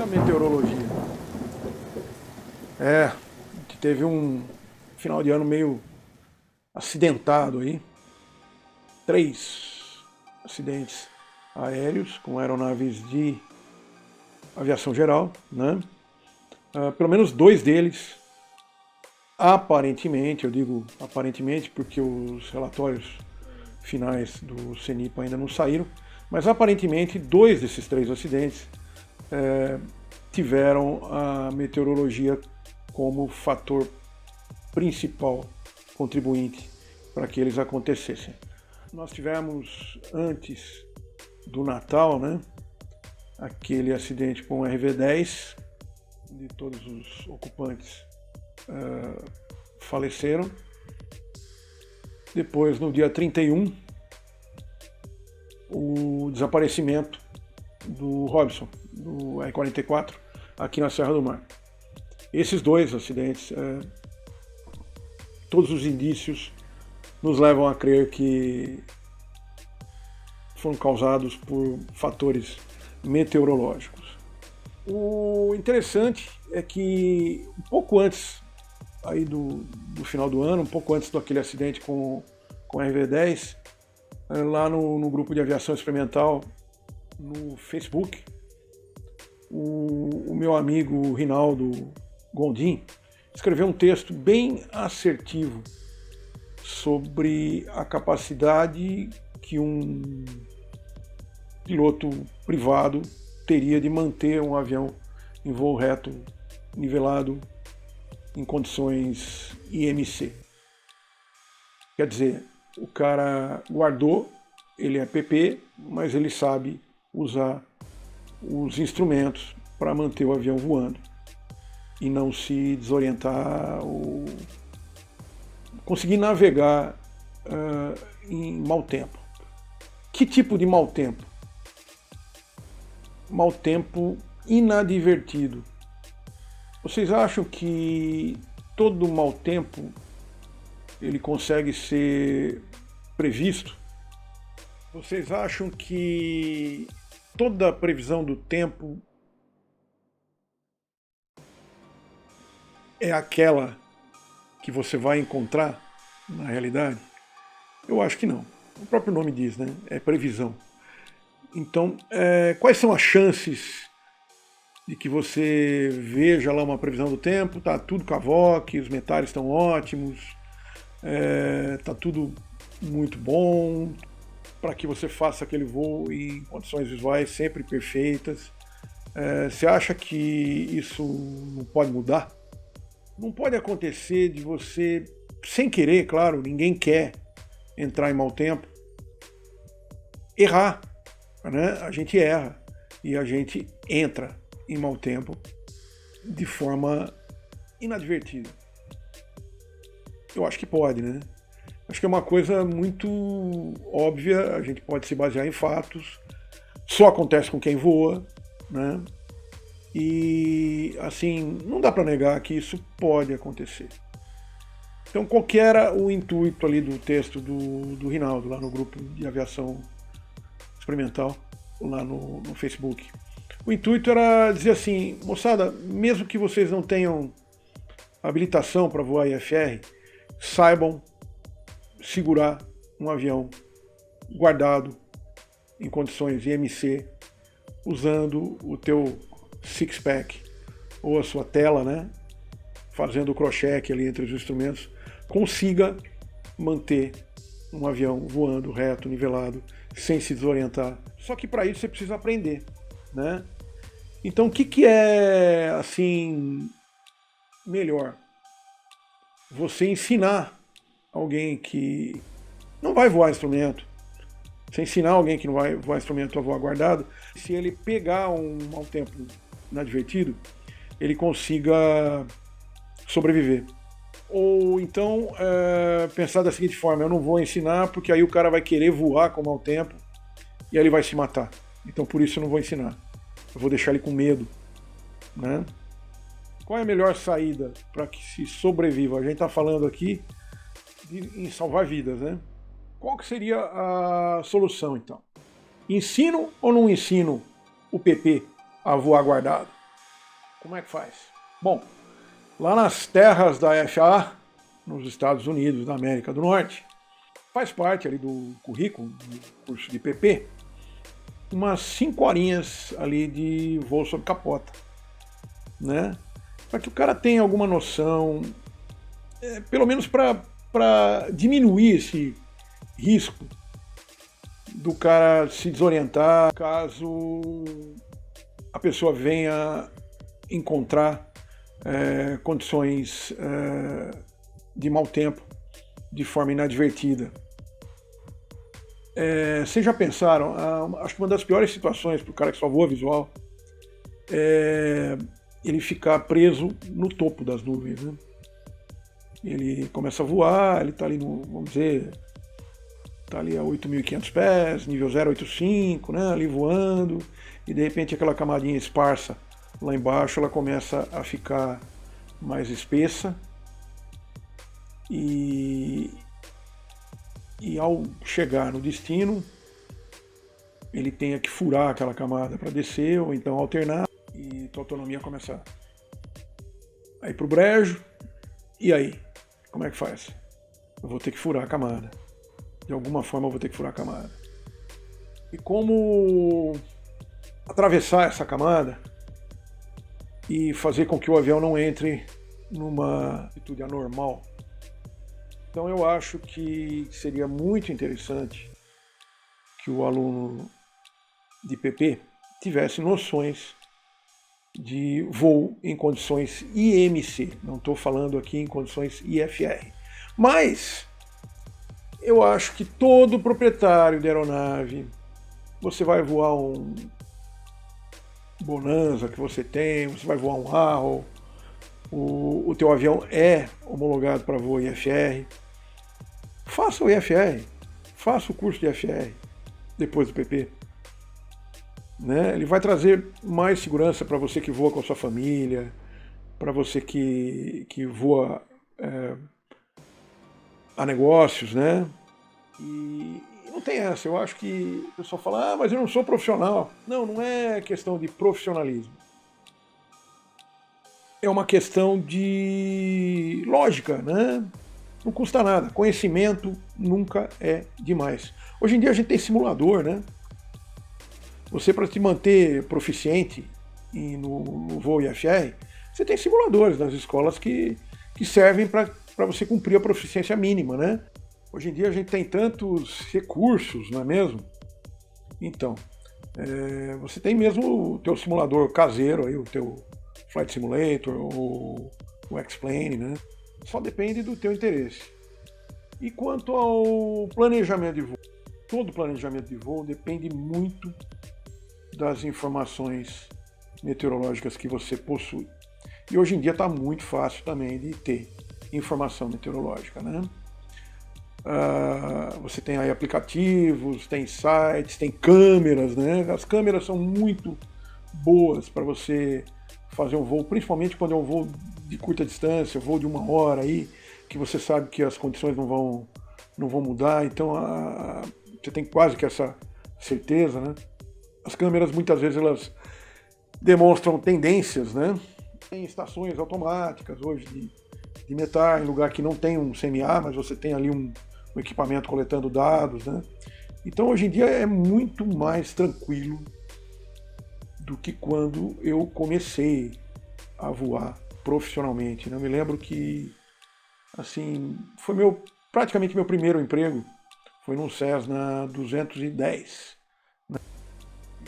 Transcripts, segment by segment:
meteorologia. Que teve um final de ano meio acidentado aí. 3 acidentes aéreos com aeronaves de aviação geral, né? Pelo menos 2 deles, aparentemente, eu digo aparentemente porque os relatórios finais do CENIPA ainda não saíram, mas aparentemente 2 desses 3 acidentes tiveram a meteorologia como fator principal contribuinte para que eles acontecessem. Nós tivemos antes do Natal, né, aquele acidente com o RV-10, onde todos os ocupantes faleceram. Depois, no dia 31, o desaparecimento do Robson, do R-44, aqui na Serra do Mar. Esses 2 acidentes, todos os indícios nos levam a crer que foram causados por fatores meteorológicos. O interessante é que um pouco antes aí do final do ano, um pouco antes daquele acidente com o RV-10, lá no grupo de aviação experimental no Facebook, o meu amigo Rinaldo Gondim escreveu um texto bem assertivo sobre a capacidade que um piloto privado teria de manter um avião em voo reto, nivelado, em condições IMC. Quer dizer, o cara guardou, ele é PP, mas ele sabe usar os instrumentos para manter o avião voando e não se desorientar ou conseguir navegar em mau tempo. Que tipo de mau tempo? Mau tempo inadvertido. Vocês acham que todo mau tempo ele consegue ser previsto? Vocês acham que toda a previsão do tempo é aquela que você vai encontrar na realidade? Eu acho que não. O próprio nome diz, né? É previsão. Então, quais são as chances de que você veja lá uma previsão do tempo, tá tudo cavoque, os metais estão ótimos, tá tudo muito bom, para que você faça aquele voo em condições visuais sempre perfeitas. Você acha que isso não pode mudar? Não pode acontecer de você, sem querer, claro, ninguém quer entrar em mau tempo, errar, né? A gente erra e a gente entra em mau tempo de forma inadvertida. Eu acho que pode, né? Acho que é uma coisa muito óbvia, a gente pode se basear em fatos, só acontece com quem voa, né? E, assim, não dá para negar que isso pode acontecer. Então, qual que era o intuito ali do texto do Rinaldo, lá no grupo de aviação experimental, lá no Facebook? O intuito era dizer assim, moçada, mesmo que vocês não tenham habilitação para voar IFR, saibam segurar um avião guardado em condições IMC, usando o teu six-pack ou a sua tela, né, fazendo o crochê ali entre os instrumentos, consiga manter um avião voando reto, nivelado, sem se desorientar. Só que para isso você precisa aprender, né? Então o que é assim melhor? Você ensinar alguém que não vai voar instrumento, você ensinar alguém que não vai voar instrumento a voar guardado, se ele pegar um mau tempo inadvertido, ele consiga sobreviver. Ou então pensar da seguinte forma, eu não vou ensinar porque aí o cara vai querer voar com mau tempo e aí ele vai se matar. Então por isso eu não vou ensinar. Eu vou deixar ele com medo, né? Qual é a melhor saída para que se sobreviva? A gente está falando aqui em salvar vidas, né? Qual que seria a solução, então? Ensino ou não ensino o PP a voar guardado? Como é que faz? Bom, lá nas terras da FAA, nos Estados Unidos da América do Norte, faz parte ali do currículo, do curso de PP, umas 5 horinhas ali de voo sob capota, né? Para que o cara tenha alguma noção, pelo menos para diminuir esse risco do cara se desorientar caso a pessoa venha encontrar condições de mau tempo de forma inadvertida. Vocês já pensaram, acho que uma das piores situações para o cara que só voa visual é ele ficar preso no topo das nuvens, né? Ele começa a voar, ele está ali no, vamos dizer, está ali a 8.500 pés, nível 085, né, ali voando, e de repente aquela camadinha esparsa lá embaixo, ela começa a ficar mais espessa, e ao chegar no destino, ele tenha que furar aquela camada para descer, ou então alternar, e tua autonomia começa a ir pro brejo. E aí? Como é que faz? Eu vou ter que furar a camada. De alguma forma eu vou ter que furar a camada. E como atravessar essa camada e fazer com que o avião não entre numa atitude anormal? Então eu acho que seria muito interessante que o aluno de PP tivesse noções de voo em condições IMC. Não estou falando aqui em condições IFR. Mas eu acho que todo proprietário de aeronave, você vai voar um Bonanza que você tem, você vai voar um Arrow, o teu avião é homologado para voo IFR, faça o IFR, faça o curso de IFR depois do PP. Né? Ele vai trazer mais segurança para você que voa com a sua família, para você que voa a negócios, né? E não tem essa. Eu acho que o pessoal fala, mas eu não sou profissional. Não, não é questão de profissionalismo. É uma questão de lógica, né? Não custa nada. Conhecimento nunca é demais. Hoje em dia a gente tem simulador, né? Você, para te manter proficiente no voo IFR, você tem simuladores nas escolas que servem para você cumprir a proficiência mínima, né? Hoje em dia a gente tem tantos recursos, não é mesmo? Então, você tem mesmo o teu simulador caseiro, aí, o teu Flight Simulator, ou o X-Plane, né? Só depende do teu interesse. E quanto ao planejamento de voo, todo planejamento de voo depende muito das informações meteorológicas que você possui. E hoje em dia está muito fácil também de ter informação meteorológica, né? Você tem aí aplicativos, tem sites, tem câmeras, né? As câmeras são muito boas para você fazer um voo, principalmente quando é um voo de curta distância, um voo de 1 hora aí, que você sabe que as condições não vão mudar, então você tem quase que essa certeza, né? As câmeras muitas vezes elas demonstram tendências, né? Tem estações automáticas hoje de metar em lugar que não tem um CMA, mas você tem ali um equipamento coletando dados, né? Então hoje em dia é muito mais tranquilo do que quando eu comecei a voar profissionalmente, né? Eu me lembro que assim, foi praticamente meu primeiro emprego, foi num Cessna 210.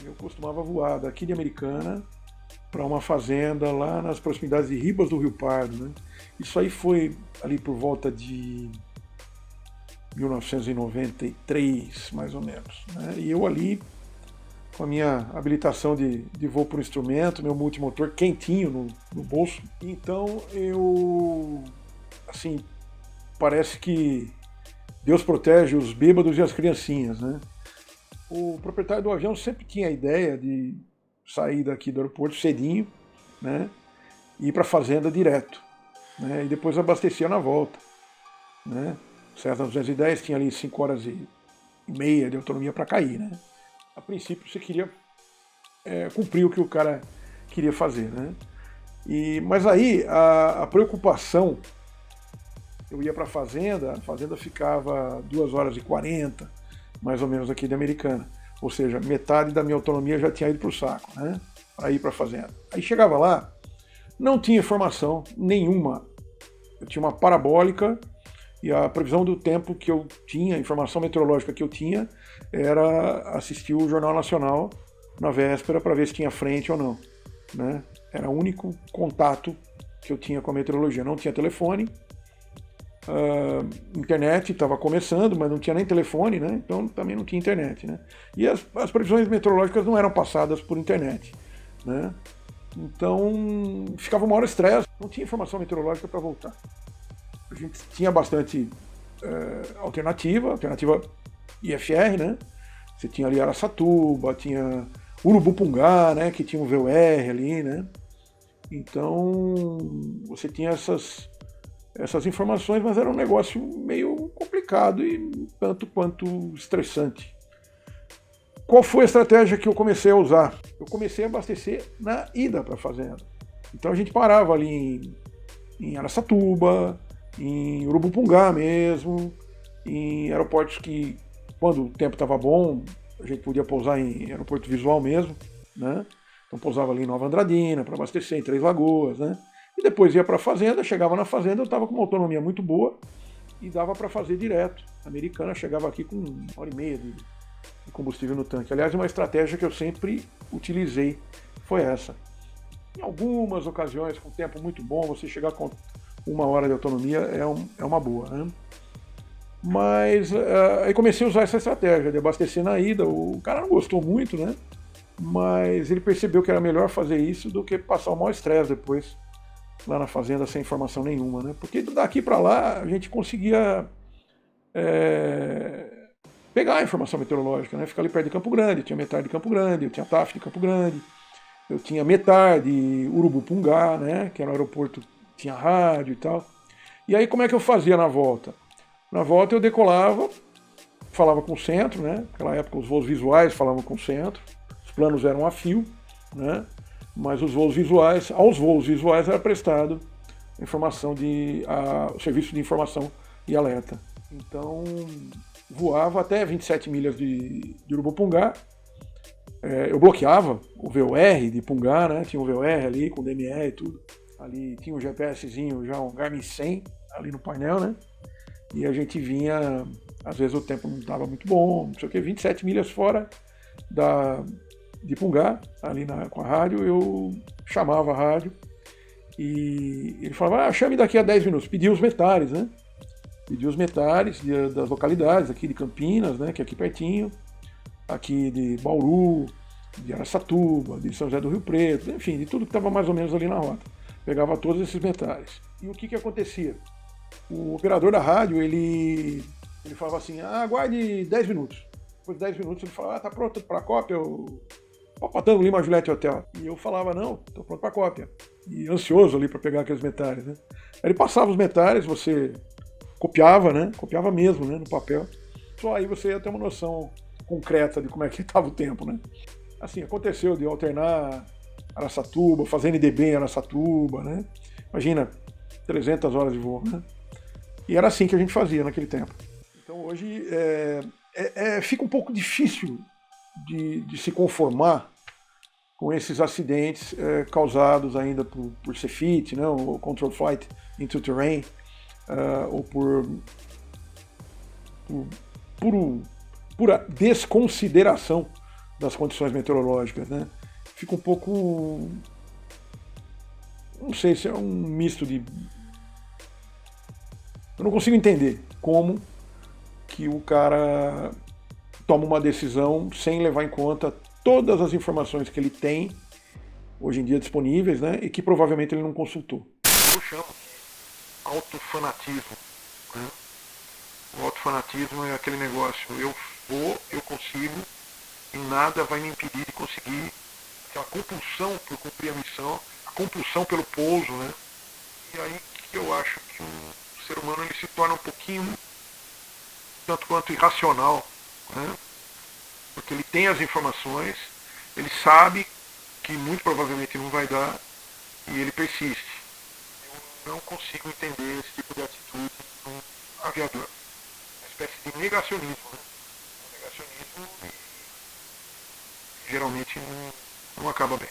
Eu costumava voar daqui de Americana para uma fazenda lá nas proximidades de Ribas do Rio Pardo, né? Isso aí foi ali por volta de 1993, mais ou menos, né? E eu ali, com a minha habilitação de voo por instrumento, meu multimotor quentinho no bolso. Então eu, assim, parece que Deus protege os bêbados e as criancinhas, né? O proprietário do avião sempre tinha a ideia de sair daqui do aeroporto cedinho, né, e ir para a fazenda direto, né, e depois abastecia na volta, né. O Cessna 210 tinha ali 5 horas e meia de autonomia para cair, né. A princípio você queria cumprir o que o cara queria fazer, né. Mas aí a preocupação, eu ia para a fazenda ficava 2 horas e 40, mais ou menos, aqui de Americana. Ou seja, metade da minha autonomia já tinha ido para o saco, né? Para ir para a fazenda. Aí chegava lá, não tinha informação nenhuma. Eu tinha uma parabólica e a previsão do tempo que eu tinha, a informação meteorológica que eu tinha, era assistir o Jornal Nacional na véspera para ver se tinha frente ou não, né? Era o único contato que eu tinha com a meteorologia. Não tinha telefone, internet estava começando, mas não tinha nem telefone, né? Então também não tinha internet, né? E as previsões meteorológicas não eram passadas por internet, né? Então ficava uma hora estresse, não tinha informação meteorológica para voltar. A gente tinha bastante alternativa IFR, né? Você tinha ali Araçatuba, tinha Urubupungá, né? Que tinha um VOR ali, né? Então você tinha essas informações, mas era um negócio meio complicado e tanto quanto estressante. Qual foi a estratégia que eu comecei a usar? Eu comecei a abastecer na ida para a fazenda. Então a gente parava ali em Araçatuba, em Urubupungá mesmo, em aeroportos que, quando o tempo estava bom, a gente podia pousar em aeroporto visual mesmo, né? Então pousava ali em Nova Andradina para abastecer, em Três Lagoas, né? E depois ia para a fazenda, chegava na fazenda, eu estava com uma autonomia muito boa e dava para fazer direto. A Americana chegava aqui com 1 hora e meia de combustível no tanque. Aliás, uma estratégia que eu sempre utilizei foi essa. Em algumas ocasiões, com tempo muito bom, você chegar com 1 hora de autonomia é uma boa, né? Mas aí comecei a usar essa estratégia de abastecer na ida. O cara não gostou muito, né? Mas ele percebeu que era melhor fazer isso do que passar o maior estresse depois lá na fazenda sem informação nenhuma, né? Porque daqui para lá a gente conseguia pegar a informação meteorológica, né? Ficar ali perto de Campo Grande, eu tinha Metar de Campo Grande, eu tinha TAF de Campo Grande, eu tinha Metar de Urubupungá, né? Que era um aeroporto, tinha rádio e tal. E aí como é que eu fazia na volta? Na volta eu decolava, falava com o centro, né? Naquela época os voos visuais falavam com o centro, os planos eram a fio, né? Mas aos voos visuais era prestado informação o serviço de informação e alerta. Então voava até 27 milhas de Urubupungá. Eu bloqueava o VOR de Pungá, né? Tinha um VOR ali com DME e tudo. Ali tinha um GPSzinho, já um Garmin 100 ali no painel, né? E a gente vinha, às vezes o tempo não estava muito bom, não sei o que, 27 milhas fora de Pungá, ali com a rádio, eu chamava a rádio e ele falava, chame daqui a 10 minutos, pedia os metares, né? Pedia os metares das localidades, aqui de Campinas, né? Que é aqui pertinho, aqui de Bauru, de Araçatuba, de São José do Rio Preto, enfim, de tudo que estava mais ou menos ali na rota. Pegava todos esses metares. E o que acontecia? O operador da rádio, ele falava assim, aguarde 10 minutos. Depois de 10 minutos ele falava, tá pronto para a cópia? Palpatando Lima Juliette Hotel. E eu falava, não, tô pronto para a cópia. E ansioso ali para pegar aqueles metares, né? Aí ele passava os metares, você copiava, né? Copiava mesmo, né? No papel. Só aí você ia ter uma noção concreta de como é que estava o tempo, né? Assim, aconteceu de eu alternar Araçatuba, fazer NDB em Araçatuba, né? Imagina, 300 horas de voo, né? E era assim que a gente fazia naquele tempo. Então hoje fica um pouco difícil de se conformar com esses acidentes causados ainda por CFIT, né? O Control Flight into Terrain, ou pura desconsideração das condições meteorológicas, né? Fica um pouco, não sei se é um misto de... Eu não consigo entender como que o cara toma uma decisão sem levar em conta todas as informações que ele tem hoje em dia disponíveis, né? E que provavelmente ele não consultou. Eu chamo autofanatismo, né? O autofanatismo é aquele negócio, eu consigo e nada vai me impedir de conseguir. Aquela compulsão por cumprir a missão, a compulsão pelo pouso, né? E aí que eu acho que o ser humano ele se torna um pouquinho, tanto quanto irracional, né? Porque ele tem as informações, ele sabe que muito provavelmente não vai dar, e ele persiste. Eu não consigo entender esse tipo de atitude de um aviador. Uma espécie de negacionismo, né? Um negacionismo que geralmente não acaba bem.